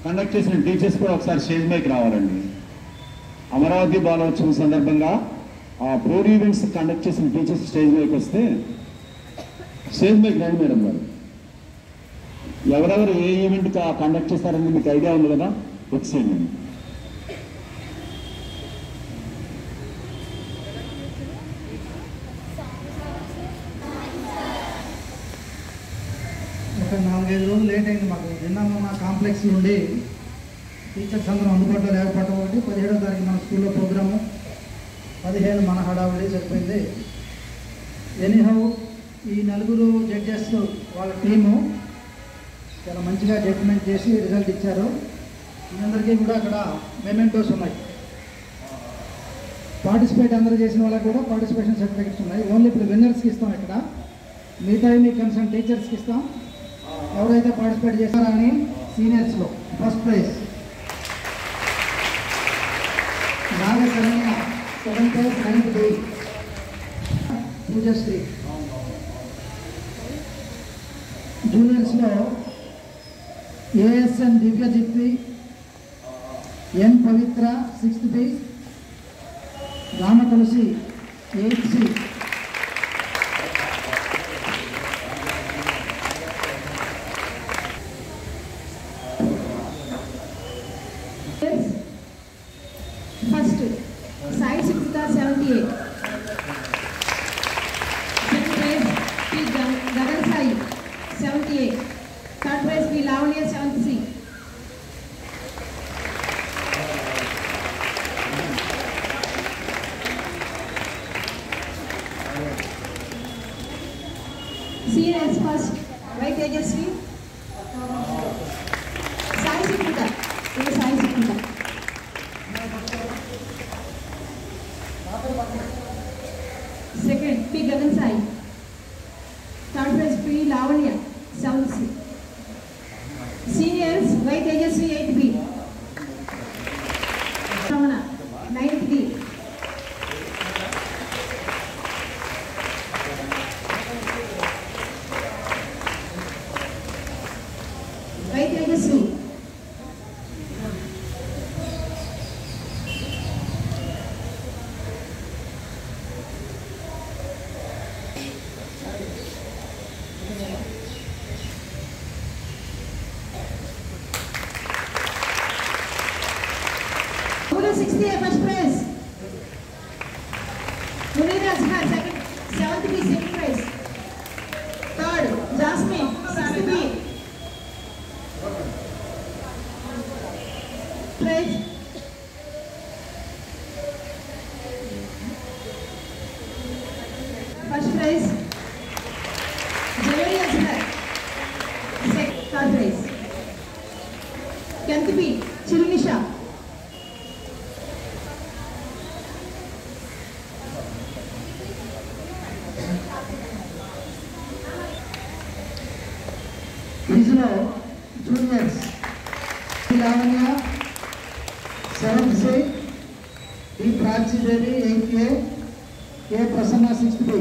Conduct చేసిన teachers కూడా ఒకసారి స్టేజ్ మీదకి రావాలండి. అమరావతి బాలోత్సవం సందర్భంగా ఆ ప్రోడ్ ఈవెంట్స్ కండక్ట్ చేసిన టీచర్స్ స్టేజ్ మీదకి వస్తే స్టేజ్ మీదకి రండి మేడం గారు. ఎవరెవరు ఏ ఈవెంట్ కండక్ట్ చేస్తారని మీకు ఐడియా ఉంది కదా, వచ్చేయండి. ఒక 4-5 రోజులు లేట్ అయింది మాకు. నిన్న మొన్న కాంప్లెక్స్ నుండి టీచర్స్ అందరం అందుబాటులో లేకపోవడం ఒకటి, 17వ తారీఖు మన స్కూల్లో ప్రోగ్రాము, 15 మన హడావుడి సరిపోయింది. ఎనీహౌ ఈ 4 జడ్జెస్ వాళ్ళ టీము చాలా మంచిగా జడ్జిమెంట్ చేసి రిజల్ట్ ఇచ్చారు. మీ అందరికీ కూడా అక్కడ మెమెంటోస్ ఉన్నాయి. పార్టిసిపేట్ అందరూ చేసిన వాళ్ళకి కూడా పార్టిసిపేషన్ సర్టిఫికెట్స్ ఉన్నాయి. ఓన్లీ ఇప్పుడు విన్నర్స్కి ఇస్తాం ఇక్కడ, మిగతా మీ కన్సర్న్ టీచర్స్కి ఇస్తాం. ఎవరైతే పార్టిసిపేట్ చేశారని సీనియర్స్లో first prize Nagasharanya, 7th prize 9th D Poojasri. జూనియర్స్లో A S N Divyajitvi, N Pavitra 6th B, Rama Tulasi 8th C. First Sai Supta 78, second prize P Gagan Sai 78, third prize P Lavanya 7th C. Seniors first Y Tejaswi Sai Supta, Sai Supta. Second, P. Gagan Sai. Third place, P. Lavanya, 7th C. Seniors, Y. Tejasvi, 8th B. Ramana, 9th D. Y. Tejasvi. First prize. Munir Azhar, 7th B, second prize. Third, Jasmine, 6th B. Prize. First prize, Jalali Azhar. Third prize. 10th B, Chirunisha. క్విజ్లో juniors Lavanya 7th C, D Prachidevi 8th A, K Prasanna 6th B.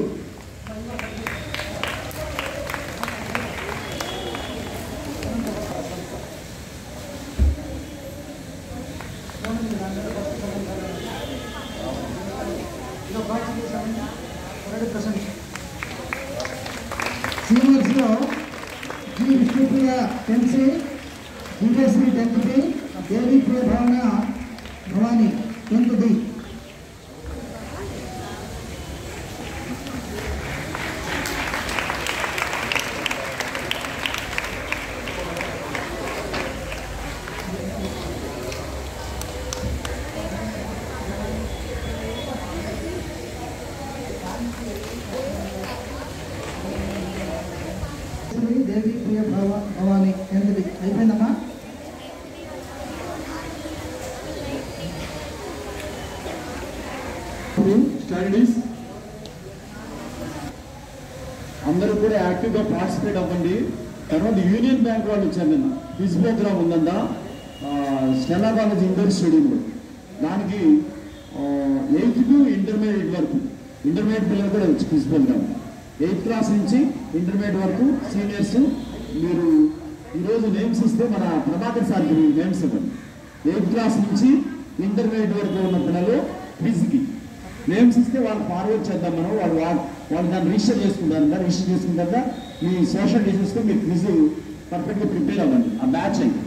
సీనియర్స్లో G Vishnupriya 10th C, Divyasri 10th B, Devi Priya Bhavana Bhavani 10th B. Devi Priya Bhavani 10th B. అయిపోయిందమ్మా. Studies అందరూ కూడా యాక్టివ్గా participate అవ్వండి. తర్వాత union bank వాళ్ళు వచ్చారు. నిన్న క్విజ్ ప్రోగ్రామ్ ఉందందా స్టెల్లా కాలేజ్ ఇండోర్ స్టేడియంలో. దానికి 8th టు ఇంటర్మీడియట్ వరకు, ఇంటర్మీడియట్ పిల్లలు కూడా క్విజ్ ప్రోగ్రామ్ 8th క్లాస్ నుంచి ఇంటర్మీడియట్ వరకు సీనియర్స్ మీరు ఈరోజు నేమ్స్ ఇస్తే మన ప్రభాకర్ సార్కి నేమ్స్ ఇవ్వండి. 8th క్లాస్ నుంచి ఇంటర్మీడియట్ వరకు ఉన్న పిల్లలు క్విజ్కి నేమ్స్ ఇస్తే వాళ్ళు ఫార్వర్డ్ చేద్దాం మనం. వాళ్ళు దాన్ని రిజిస్టర్ చేసుకుంటారు. మీ సోషల్ డిస్టెన్స్తో మీరు క్విజ్ పర్ఫెక్ట్గా ప్రిపేర్ అవ్వండి. ఆ బ్యాచ్ అండి.